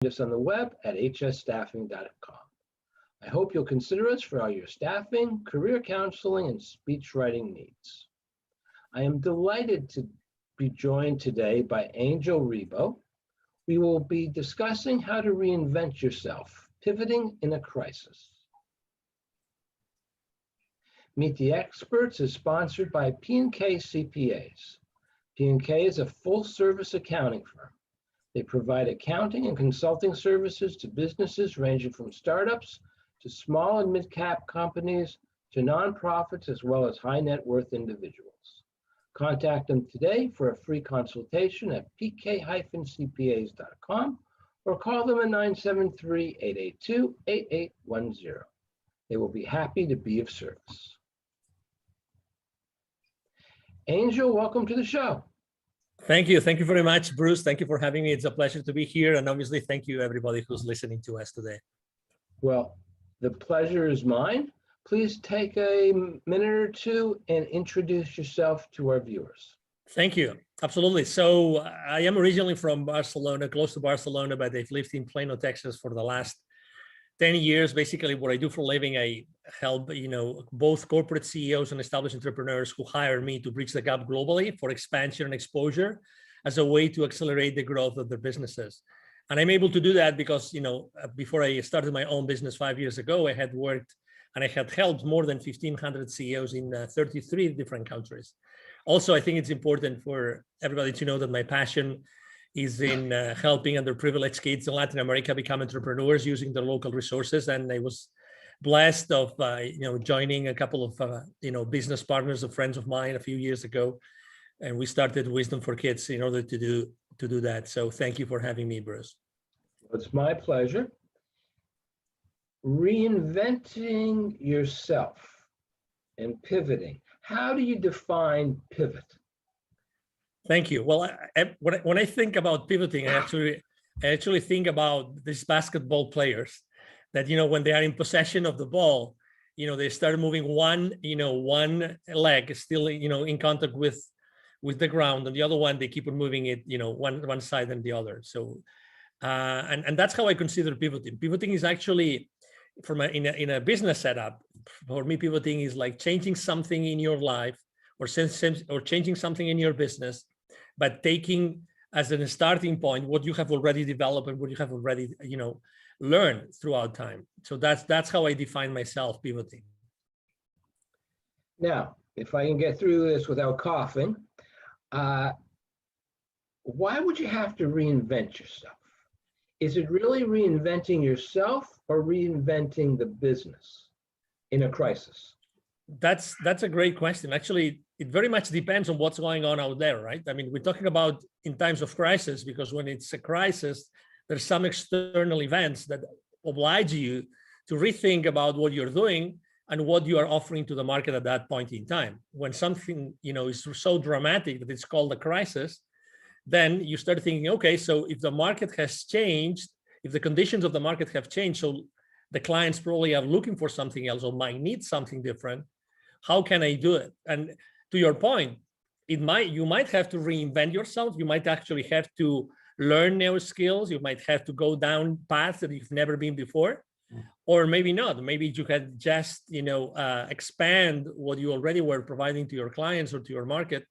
us on the web at hsstaffing.com. I hope you'll consider us for all your staffing, career counseling, and speech writing needs. I am delighted to be joined today by Angel Ribo. We will be discussing how to reinvent yourself, pivoting in a crisis. Meet the Experts is sponsored by P&K CPAs. P&K is a full-service accounting firm. They provide accounting and consulting services to businesses ranging from startups to small and mid-cap companies to nonprofits as well as high-net-worth individuals. Contact them today for a free consultation at pk-cpas.com or call them at 973-882-8810. They will be happy to be of service. Angel, welcome to the show. Thank you. Thank you very much, Bruce. Thank you for having me. It's a pleasure to be here. And obviously, thank you, everybody who's listening to us today. Well, the pleasure is mine. Please take a minute or two and introduce yourself to our viewers. Thank you. Absolutely. So I am originally from Barcelona, close to Barcelona, but I've lived in Plano, Texas for the last 10 years. Basically, what I do for a living, I help both corporate CEOs and established entrepreneurs who hire me to bridge the gap globally for expansion and exposure as a way to accelerate the growth of their businesses. And I'm able to do that because, before I started my own business 5 years ago, I had worked and I had helped more than 1,500 CEOs in 33 different countries. Also, I think it's important for everybody to know that my passion is in helping underprivileged kids in Latin America become entrepreneurs using their local resources. And I was blessed of joining a couple of business partners, of friends of mine, a few years ago, and we started Wisdom for Kids in order to do that. So thank you for having me, Bruce. It's my pleasure. Reinventing yourself and pivoting. How do you define pivot? Thank you. Well, when I think about pivoting, I actually think about these basketball players that, when they are in possession of the ball, they start moving one leg is still, in contact with the ground, and the other one, they keep on moving it, one side and the other. So, and that's how I consider pivoting. Pivoting is actually, in a business setup, for me, pivoting is like changing something in your life or changing something in your business, but taking as a starting point what you have already developed and what you have already learned throughout time. So that's how I define myself pivoting. Now, if I can get through this without coughing, why would you have to reinvent yourself? Is it really reinventing yourself or reinventing the business in a crisis? That's a great question. Actually, it very much depends on what's going on out there, right? I mean, we're talking about in times of crisis, because when it's a crisis, there's some external events that oblige you to rethink about what you're doing and what you are offering to the market at that point in time. When something, is so dramatic that it's called a crisis, then you start thinking, okay, so if the market has changed, if the conditions of the market have changed, so the clients probably are looking for something else or might need something different. How can I do it? And to your point, you might have to reinvent yourself. You might actually have to learn new skills. You might have to go down paths that you've never been before, or maybe not. Maybe you can just, expand what you already were providing to your clients or to your market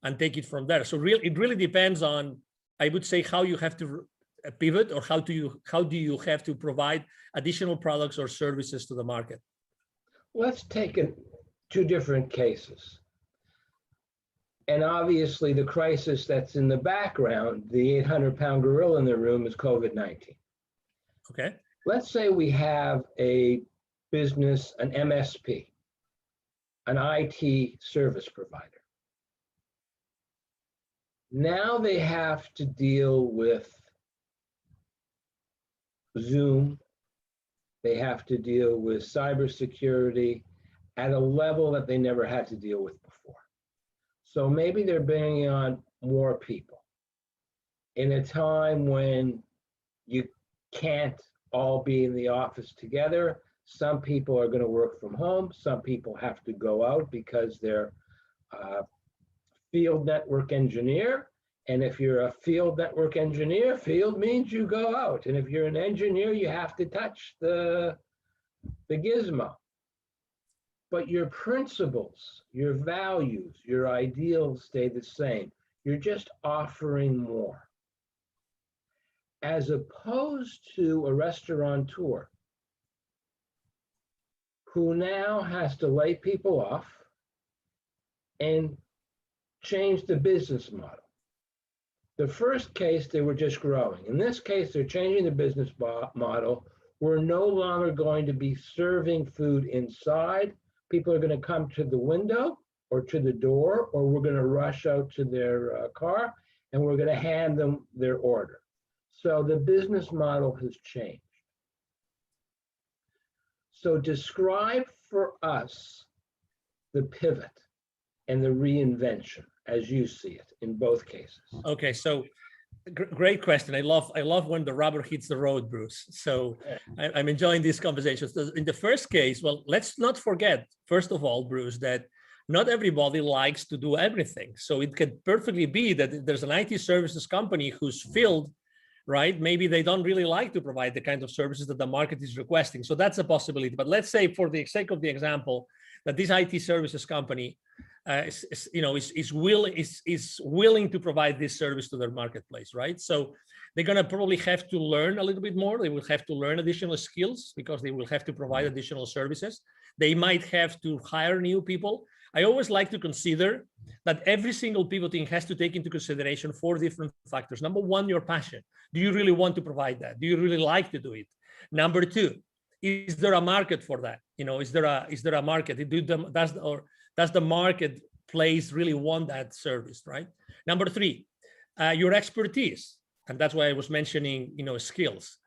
and take it from there. So it really depends on, I would say, how you have to pivot, or how do you have to provide additional products or services to the market. Let's take two different cases. And obviously the crisis that's in the background, the 800-pound gorilla in the room, is COVID-19. Okay. Let's say we have a business, an MSP, an IT service provider. Now they have to deal with Zoom. They have to deal with cybersecurity at a level that they never had to deal with before. So maybe they're bringing on more people in a time when you can't all be in the office together. Some people are going to work from home. Some people have to go out because they're field network engineer And if you're a field network engineer, field means you go out. And if you're an engineer, you have to touch the gizmo. But your principles, your values, your ideals stay the same. You're just offering more. As opposed to a restaurateur who now has to lay people off and change the business model. The first case, they were just growing. In this case, they're changing the business model. We're no longer going to be serving food inside. People are going to come to the window or to the door, or we're going to rush out to their car and we're going to hand them their order. So the business model has changed. So describe for us the pivot and the reinvention as you see it in both cases. Okay, so great question. I love when the rubber hits the road, Bruce. So I'm enjoying these conversations. In the first case, well, let's not forget, first of all, Bruce, that not everybody likes to do everything. So it could perfectly be that there's an IT services company whose field, right? Maybe they don't really like to provide the kind of services that the market is requesting. So that's a possibility. But let's say, for the sake of the example, that this IT services company is willing to provide this service to their marketplace, right? So they're going to probably have to learn a little bit more. They will have to learn additional skills because they will have to provide additional services. They might have to hire new people. I always like to consider that every single pivoting has to take into consideration 4 different factors. Number 1, your passion. Do you really want to provide that? Do you really like to do it? Number 2, is there a market for that? Is there a market? Does the marketplace really want that service, right? Number 3, your expertise, and that's why I was mentioning, skills.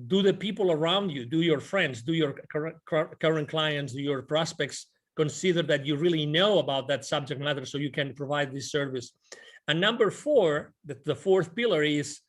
Do the people around you, do your friends, do your current clients, do your prospects consider that you really know about that subject matter so you can provide this service? And number 4, the fourth pillar is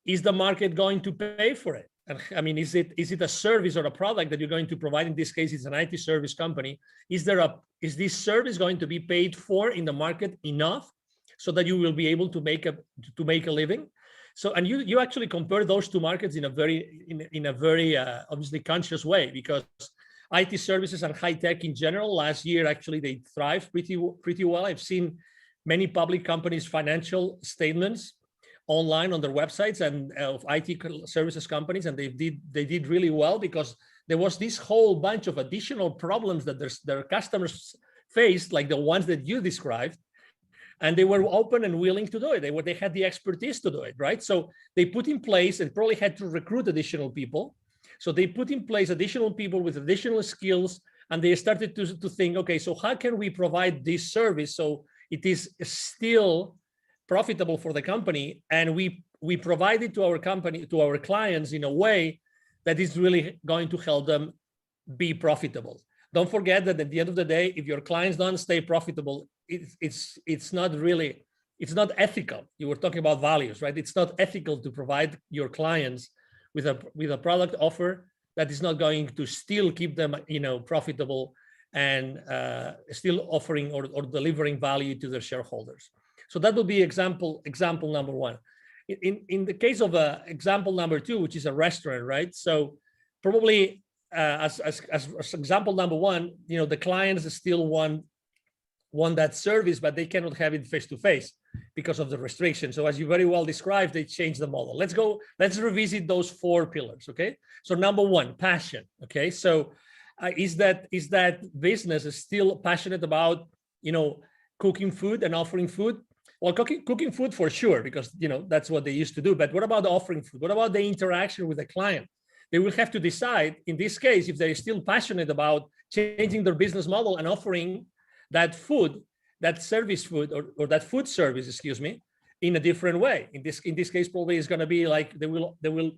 the market going to pay for it? And I mean, is it a service or a product that you're going to provide? In this case, it's an IT service company. Is this service going to be paid for in the market enough so that you will be able to make a living? So, and you actually compare those 2 markets in a very obviously conscious way, because IT services and high tech in general, last year actually they thrived pretty well. I've seen many public companies' financial statements online on their websites and of IT services companies, and they did really well because there was this whole bunch of additional problems that their customers faced, like the ones that you described, and they were open and willing to do it. They had the expertise to do it, right? So they put in place and probably had to recruit additional people. So they put in place additional people with additional skills, and they started to think, okay, so how can we provide this service so it is still profitable for the company, and we provide it to our clients in a way that is really going to help them be profitable. Don't forget that at the end of the day, if your clients don't stay profitable, it's not ethical. You were talking about values, right? It's not ethical to provide your clients with a product offer that is not going to still keep them, profitable and still offering or delivering value to their shareholders. So that would be example number 1. In the case of example number 2, which is a restaurant, right? So probably as example number 1, the clients still want that service, but they cannot have it face to face because of the restrictions. So as you very well described, they changed the model. Let's revisit those 4 pillars. Okay. So number 1, passion. Okay. So is that business is still passionate about, cooking food and offering food? Well, cooking food for sure, because that's what they used to do. But what about offering food? What about the interaction with the client? They will have to decide, in this case, if they're still passionate about changing their business model and offering that food, that service food, or that food service, in a different way. In this case, probably it's going to be like they will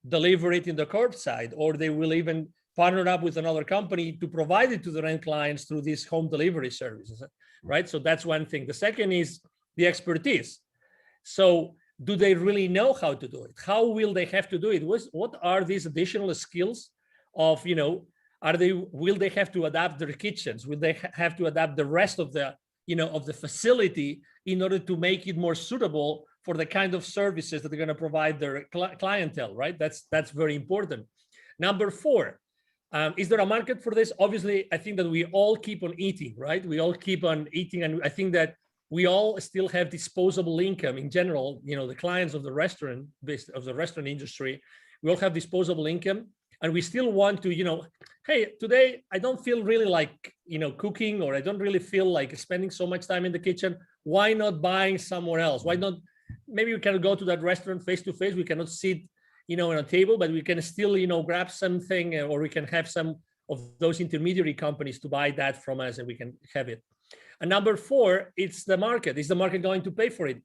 deliver it in the curbside, or they will even partner up with another company to provide it to their end clients through these home delivery services, right? So that's one thing. The second is the expertise. So do they really know how to do it? How will they have to do it? What are these additional skills of, will they have to adapt their kitchens? Will they have to adapt the rest of the, of the facility in order to make it more suitable for the kind of services that they're going to provide their clientele, right? That's very important. Number four, is there a market for this? Obviously, I think that we all keep on eating, right? We all keep on eating, and I think that we all still have disposable income in general. You know, the clients of the restaurant industry, we all have disposable income, and we still want to, you know, hey, today I don't feel really like, you know, cooking, or I don't really feel like spending so much time in the kitchen. Why not buying somewhere else? Why not? Maybe we can go to that restaurant face to face. We cannot sit, you know, on a table, but we can still, you know, grab something, or we can have some of those intermediary companies to buy that from us, and we can have it. And number four, it's the market. Is the market going to pay for it?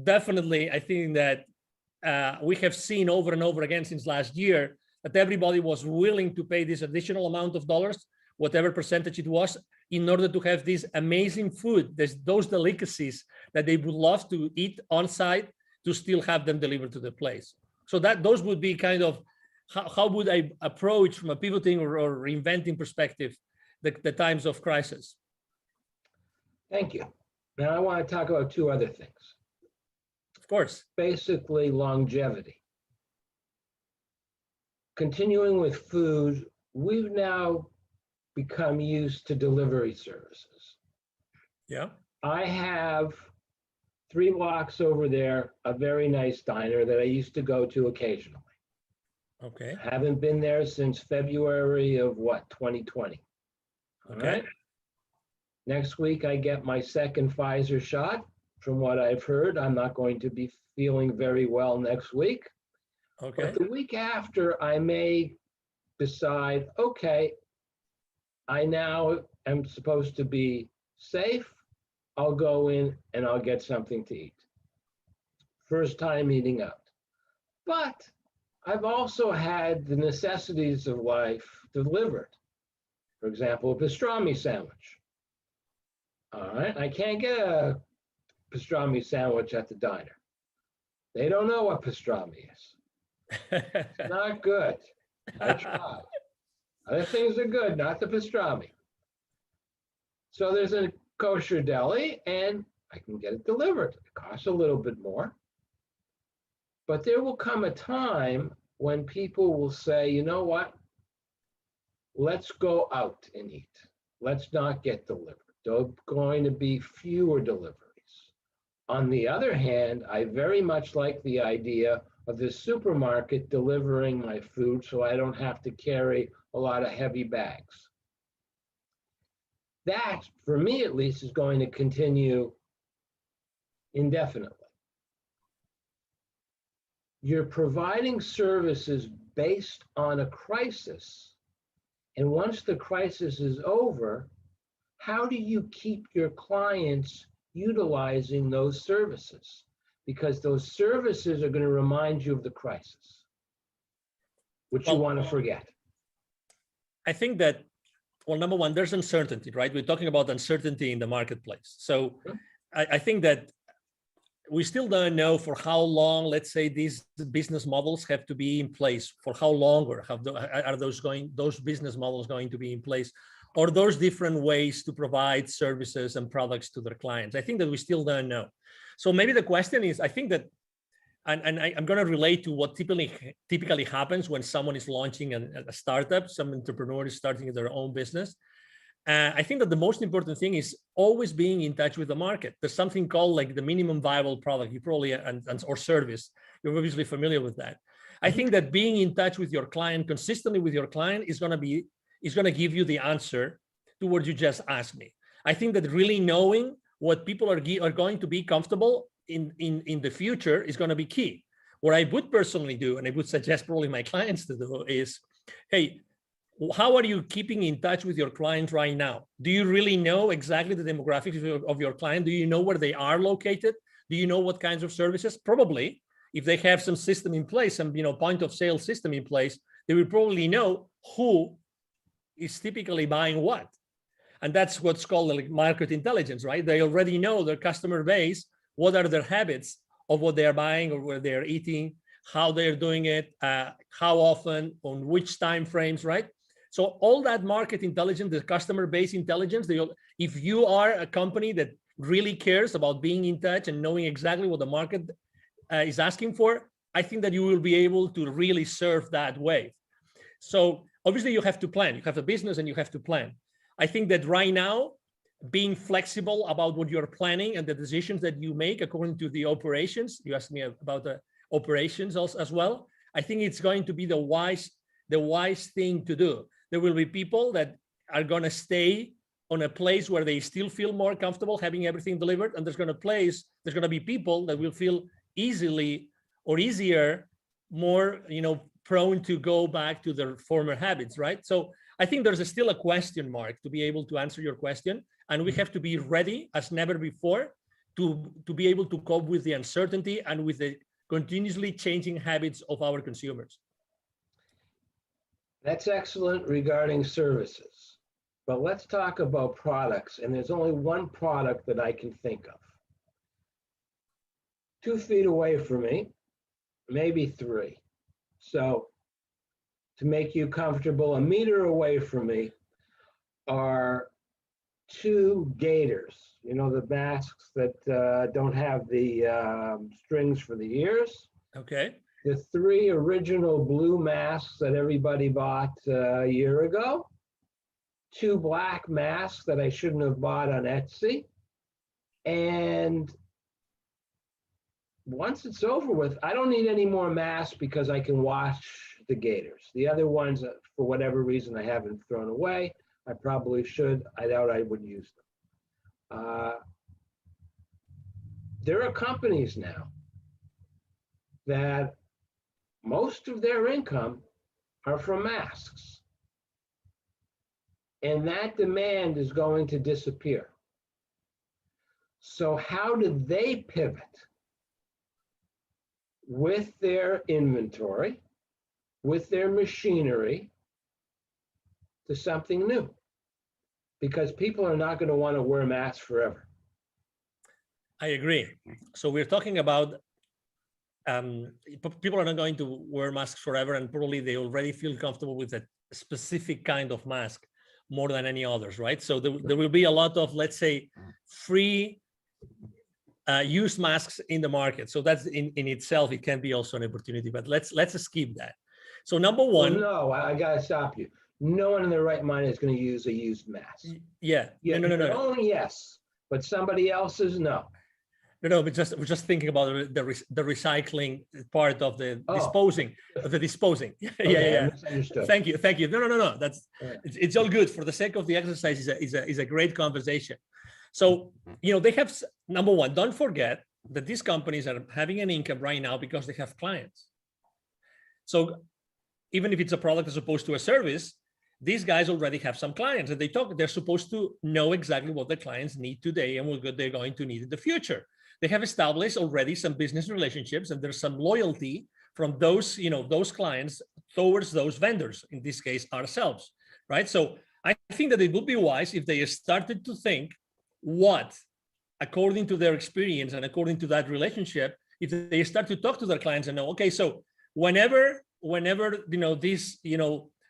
Definitely. I think that we have seen over and over again since last year that everybody was willing to pay this additional amount of dollars, whatever percentage it was, in order to have this amazing food, those delicacies that they would love to eat on site, to still have them delivered to the place. So those would be kind of how would I approach, from a pivoting or reinventing perspective, the times of crisis. Thank you. Now I want to talk about two other things. Of course. Basically, longevity. Continuing with food, we've now become used to delivery services. Yeah. I have 3 blocks over there, a very nice diner that I used to go to occasionally. Okay. Haven't been there since February of 2020. All Okay. right. Next week, I get my second Pfizer shot. From what I've heard, I'm not going to be feeling very well next week. Okay. But the week after, I may decide, okay, I now am supposed to be safe. I'll go in and I'll get something to eat. First time eating out. But I've also had the necessities of life delivered. For example, a pastrami sandwich. All right, I can't get a pastrami sandwich at the diner. They don't know what pastrami is. It's not good. I tried. Other things are good, not the pastrami. So there's a kosher deli, and I can get it delivered. It costs a little bit more. But there will come a time when people will say, you know what? Let's go out and eat. Let's not get delivered. There are going to be fewer deliveries. On the other hand, I very much like the idea of the supermarket delivering my food so I don't have to carry a lot of heavy bags. That, for me at least, is going to continue indefinitely. You're providing services based on a crisis, and once the crisis is over, how do you keep your clients utilizing those services? Because those services are going to remind you of the crisis, which you want to forget. I think that, well, number one, there's uncertainty, right? We're talking about uncertainty in the marketplace. So I think that we still don't know for how long, let's say, these business models have to be in place. For how long, or are those business models going to be in place? Or those different ways to provide services and products to their clients? I think that we still don't know. So maybe the question is, I think that, and I'm going to relate to what typically happens when someone is launching a startup, some entrepreneur is starting their own business. I think that the most important thing is always being in touch with the market. There's something called like the minimum viable product. You probably, or service, you're obviously familiar with that. I think that being in touch with your client, consistently with your client, is going to give you the answer to what you just asked me. I think that really knowing what people are going to be comfortable in the future is going to be key. What I would personally do, and I would suggest probably my clients to do, is, hey, how are you keeping in touch with your client right now? Do you really know exactly the demographics of your client? Do you know where they are located? Do you know what kinds of services? Probably, if they have some system in place, some point of sale system in place, they will probably know who is typically buying what. And that's what's called like market intelligence, right? They already know their customer base, what are their habits of what they're buying or where they're eating, how they're doing it, how often, on which time frames, right? So all that market intelligence, the customer base intelligence, if you are a company that really cares about being in touch and knowing exactly what the market is asking for, I think that you will be able to really surf that wave. So obviously you have to plan. You have a business and you have to plan. I think that right now, being flexible about what you're planning and the decisions that you make according to the operations, you asked me about the operations as well. I think it's going to be the wise thing to do. There will be people that are going to stay on a place where they still feel more comfortable having everything delivered, and there's going to be people that will feel easier, more prone to go back to their former habits, right? So I think there's still a question mark to be able to answer your question, and we have to be ready as never before to be able to cope with the uncertainty and with the continuously changing habits of our consumers. That's excellent regarding services. But let's talk about products, and there's only one product that I can think of. 2 feet away from me, maybe 3. So to make you comfortable, 1 meter away from me are 2 gaiters. You know, the masks that don't have the strings for the ears. Okay. The 3 original blue masks that everybody bought a year ago. 2 black masks that I shouldn't have bought on Etsy. And once it's over with, I don't need any more masks because I can wash the gaiters. The other ones, for whatever reason, I haven't thrown away. I probably should. I doubt I would use them. There are companies now that most of their income are from masks. And that demand is going to disappear. So how do they pivot with their inventory, with their machinery, to something new? Because people are not going to want to wear masks forever. I agree. So we're talking about people are not going to wear masks forever, and probably they already feel comfortable with a specific kind of mask more than any others, right? So there will be a lot of, let's say, free use masks in the market. So that's in itself, it can be also an opportunity, but let's skip that. So number one. Well, no, I gotta stop you. No one in their right mind is going to use a used mask. Yeah. No. Only yes, but somebody else's, no. No, but we're just thinking about the recycling part of the disposing. Yeah. Misunderstood. Thank you. No. It's all good. For the sake of the exercise, is a great conversation. So they have, number one, don't forget that these companies are having an income right now because they have clients. So even if it's a product as opposed to a service, these guys already have some clients, and they're supposed to know exactly what the clients need today and what they're going to need in the future. They have established already some business relationships, and there's some loyalty from those clients towards those vendors, in this case, ourselves, right? So I think that it would be wise if they started to think what, according to their experience and according to that relationship, if they start to talk to their clients and know, okay, so whenever this,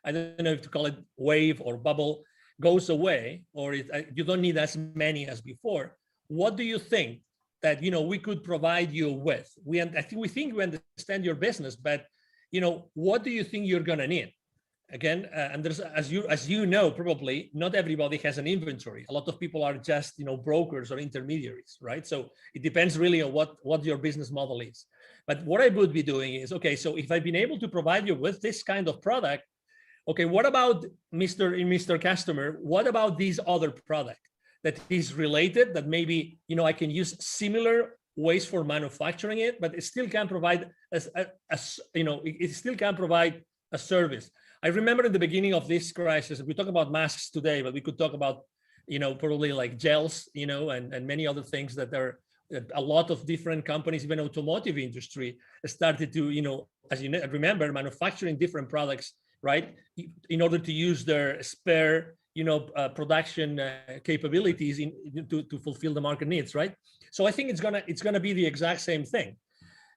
I don't know if to call it wave or bubble, goes away, or you don't need as many as before, what do you think that we could provide you with? We think we understand your business, but what do you think you're gonna need? Again, and there's, as you know, probably not everybody has an inventory. A lot of people are just brokers or intermediaries, right? So it depends really on what your business model is. But what I would be doing is, okay, so if I've been able to provide you with this kind of product, okay, what about Mr. Customer? What about this other product that is related, that maybe I can use similar ways for manufacturing it, but it still can provide it still can provide a service. I remember in the beginning of this crisis, we talk about masks today, but we could talk about probably like gels, and many other things that are a lot of different companies, even automotive industry, started to as you remember, manufacturing different products, right, in order to use their spare production capabilities to fulfill the market needs, right? So I think it's gonna be the exact same thing,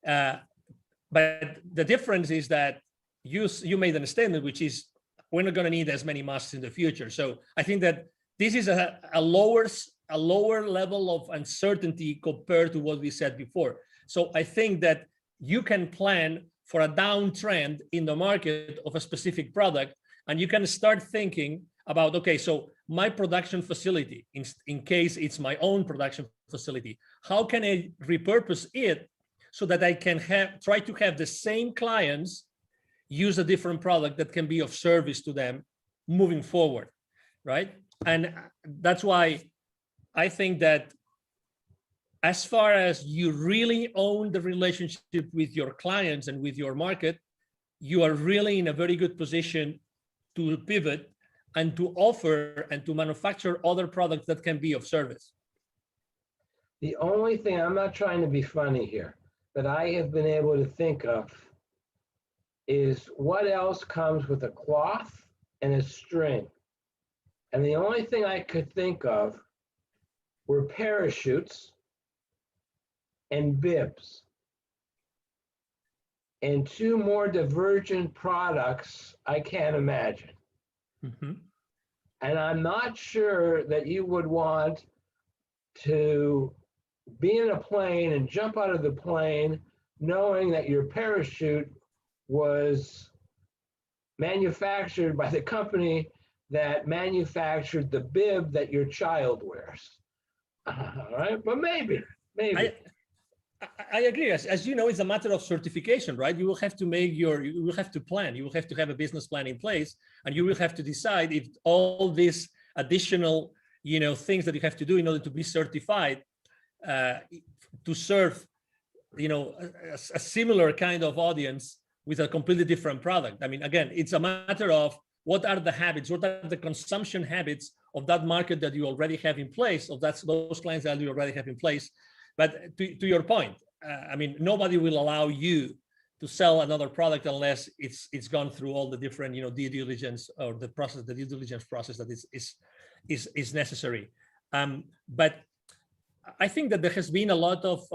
but the difference is that you made a statement, which is we're not going to need as many masks in the future. So I think that this is a lower level of uncertainty compared to what we said before. So I think that you can plan for a downtrend in the market of a specific product, and you can start thinking about, okay, so my production facility, in case it's my own production facility, how can I repurpose it so that I can try to have the same clients use a different product that can be of service to them moving forward, right? And that's why I think that as far as you really own the relationship with your clients and with your market, you are really in a very good position to pivot and to offer and to manufacture other products that can be of service. The only thing, I'm not trying to be funny here, but I have been able to think of is what else comes with a cloth and a string. And the only thing I could think of were parachutes and bibs. And two more divergent products I can't imagine. Mm-hmm. And I'm not sure that you would want to be in a plane and jump out of the plane knowing that your parachute was manufactured by the company that manufactured the bib that your child wears. All right, but maybe. I agree. As you know, it's a matter of certification, right? You will have to you will have to plan. You will have to have a business plan in place, and you will have to decide if all these additional, things that you have to do in order to be certified to serve, a similar kind of audience with a completely different product. I mean, again, it's a matter of what are the habits, what are the consumption habits of that market that you already have in place, of those clients that you already have in place. But to your point, I mean, nobody will allow you to sell another product unless it's gone through all the different, due diligence or the due diligence process that is necessary. But I think that there has been a lot of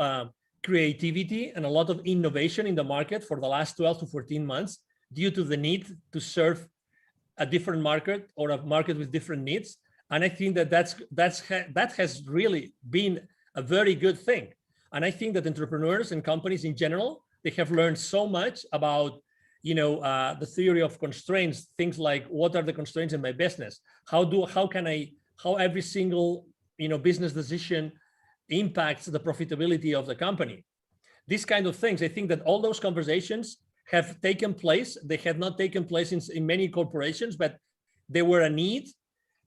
creativity and a lot of innovation in the market for the last 12 to 14 months due to the need to serve a different market or a market with different needs. And I think that has really been a very good thing. And I think that entrepreneurs and companies in general, they have learned so much about, the theory of constraints, things like what are the constraints in my business? How every single, business decision impacts the profitability of the company. These kind of things, I think that all those conversations have taken place. They have not taken place in many corporations, but they were a need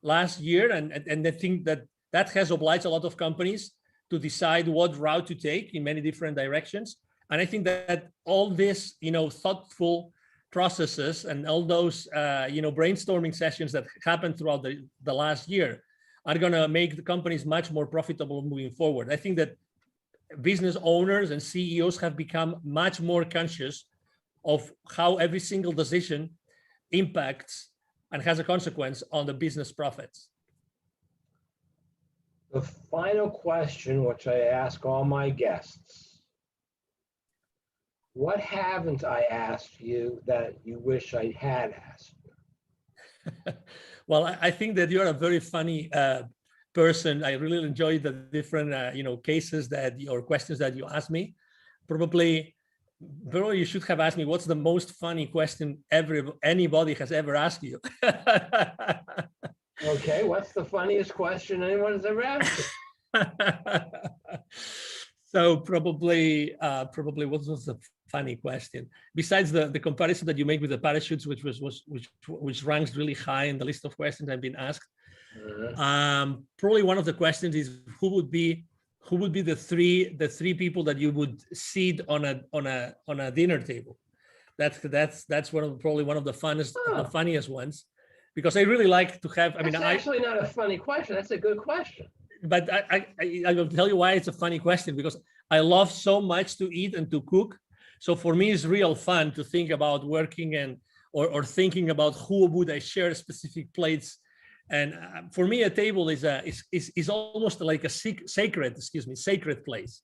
last year. And I think that has obliged a lot of companies to decide what route to take in many different directions. And I think that all this, thoughtful processes and all those, brainstorming sessions that happened throughout the last year are going to make the companies much more profitable moving forward. I think that business owners and CEOs have become much more conscious of how every single decision impacts and has a consequence on the business profits. The final question, which I ask all my guests, what haven't I asked you that you wish I had asked you? Well, I think that you're a very funny person. I really enjoy the different, cases or questions that you asked me. Probably you should have asked me what's the most funny question anybody has ever asked you. Okay, what's the funniest question anyone has ever asked you? So probably what was the funny question? Besides the comparison that you make with the parachutes, which ranks really high in the list of questions I've been asked. Probably one of the questions is who would be the three people that you would seat on a dinner table. That's probably one of the funniest ones, because I really like to have. That's actually not a funny question. That's a good question. But I will tell you why it's a funny question, because I love so much to eat and to cook. So for me, it's real fun to think about working or thinking about who would I share specific plates. And for me, a table is almost like a sacred place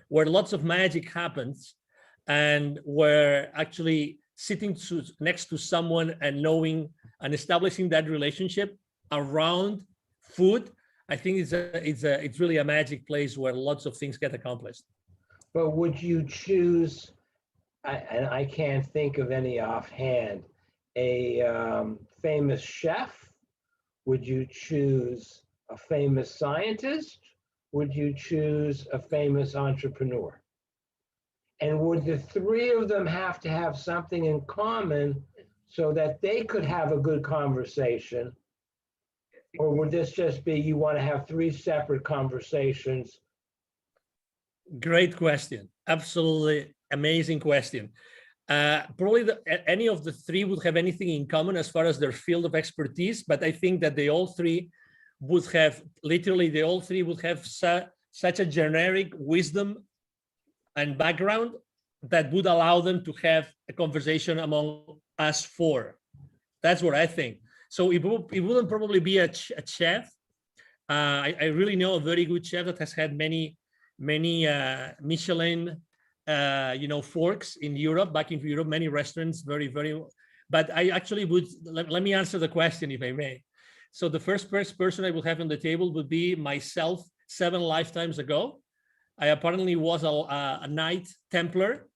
where lots of magic happens, and where actually sitting next to someone and knowing and establishing that relationship around food, I think it's really a magic place where lots of things get accomplished. But would you choose, and I can't think of any offhand, a famous chef? Would you choose a famous scientist? Would you choose a famous entrepreneur? And would the three of them have to have something in common so that they could have a good conversation? Or would this just be you want to have three separate conversations? Great question. Absolutely amazing question. Probably any of the three would have anything in common as far as their field of expertise, but I think that they all three would have, such a generic wisdom and background that would allow them to have a conversation among us four. That's what I think. So it wouldn't probably be a chef. I really know a very good chef that has had many Michelin forks in Europe, back in Europe, many restaurants, very. But I actually would, let me answer the question if I may. So the first person I would have on the table would be myself 7 lifetimes ago. I apparently was a Knight Templar,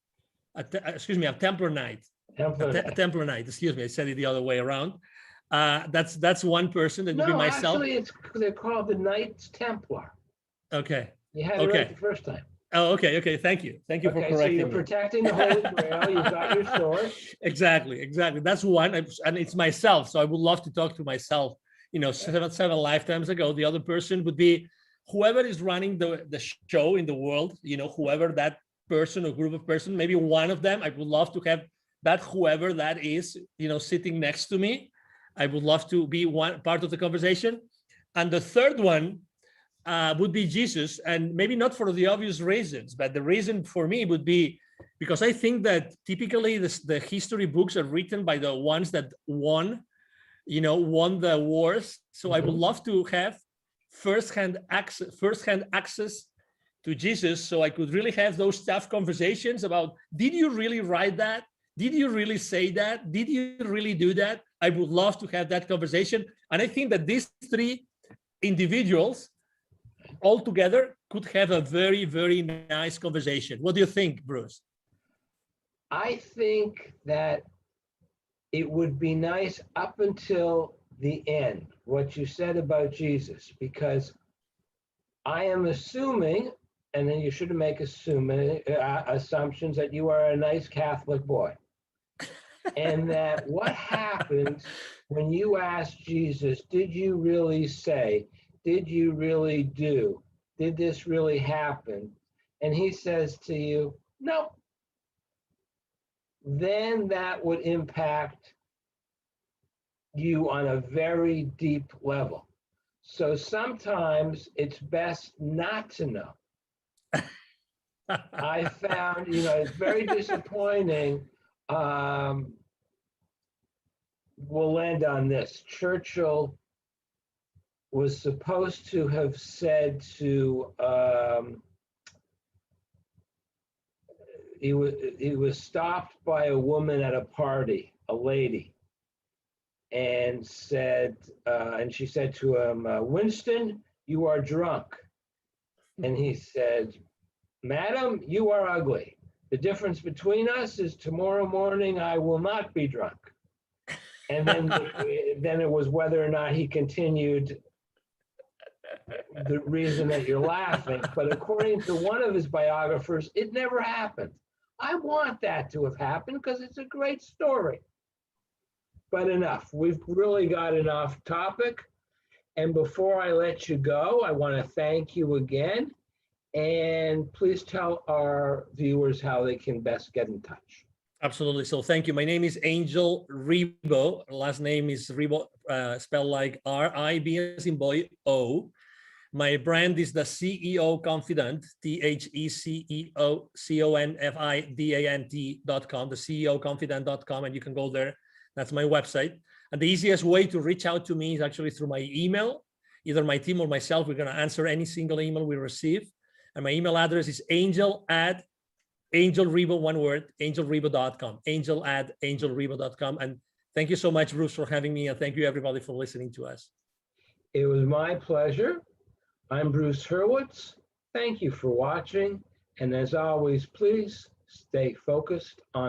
a Templar Knight. A Templar Knight, excuse me, I said it the other way around. That's one person. That would be myself. Actually, they're called the Knights Templar. Okay. You had it right the first time. Oh, okay. Thank you for correcting me. So you're protecting the Holy Grail. You've got your sword. Exactly. That's one, and it's myself. So I would love to talk to myself. 7 lifetimes ago. The other person would be whoever is running the show in the world. Whoever that person or group of person. Maybe one of them. I would love to have that whoever that is. Sitting next to me. I would love to be one part of the conversation. And the third one would be Jesus, and maybe not for the obvious reasons, but the reason for me would be because I think that typically the history books are written by the ones that won the wars. So I would love to have firsthand access to Jesus, so I could really have those tough conversations about, did you really write that? Did you really say that? Did you really do that? I would love to have that conversation. And I think that these three individuals all together could have a very, very nice conversation. What do you think, Bruce? I think that it would be nice up until the end, what you said about Jesus, because I am assuming, and then you shouldn't make assumptions, that you are a nice Catholic boy. And that what happens when you ask Jesus, did you really say, did you really do, did this really happen? And he says to you, no. Then that would impact you on a very deep level. So sometimes it's best not to know. I found, it's very disappointing. We'll end on this. Churchill was supposed to have said to, he was stopped by a woman at a party, a lady, and she said to him, Winston, you are drunk. And he said, Madam, you are ugly. The difference between us is tomorrow morning I will not be drunk. And then it was whether or not he continued the reason that you're laughing. But according to one of his biographers, it never happened. I want that to have happened because it's a great story. But enough. We've really got an off topic. And before I let you go, I want to thank you again. And please tell our viewers how they can best get in touch. Absolutely. So thank you. My name is Angel Ribo. Last name is Ribo, spelled like R-I-B as in boy, O. My brand is the CEO Confidant, THECEO CONFIDANT.com, the CEOConfidant.com, and you can go there. That's my website. And the easiest way to reach out to me is actually through my email. Either my team or myself, we're going to answer any single email we receive. And my email address is angel@angelribo, one word, angelribo.com, angel@angelribo.com. And thank you so much, Bruce, for having me. And thank you, everybody, for listening to us. It was my pleasure. I'm Bruce Hurwitz. Thank you for watching. And as always, please stay focused on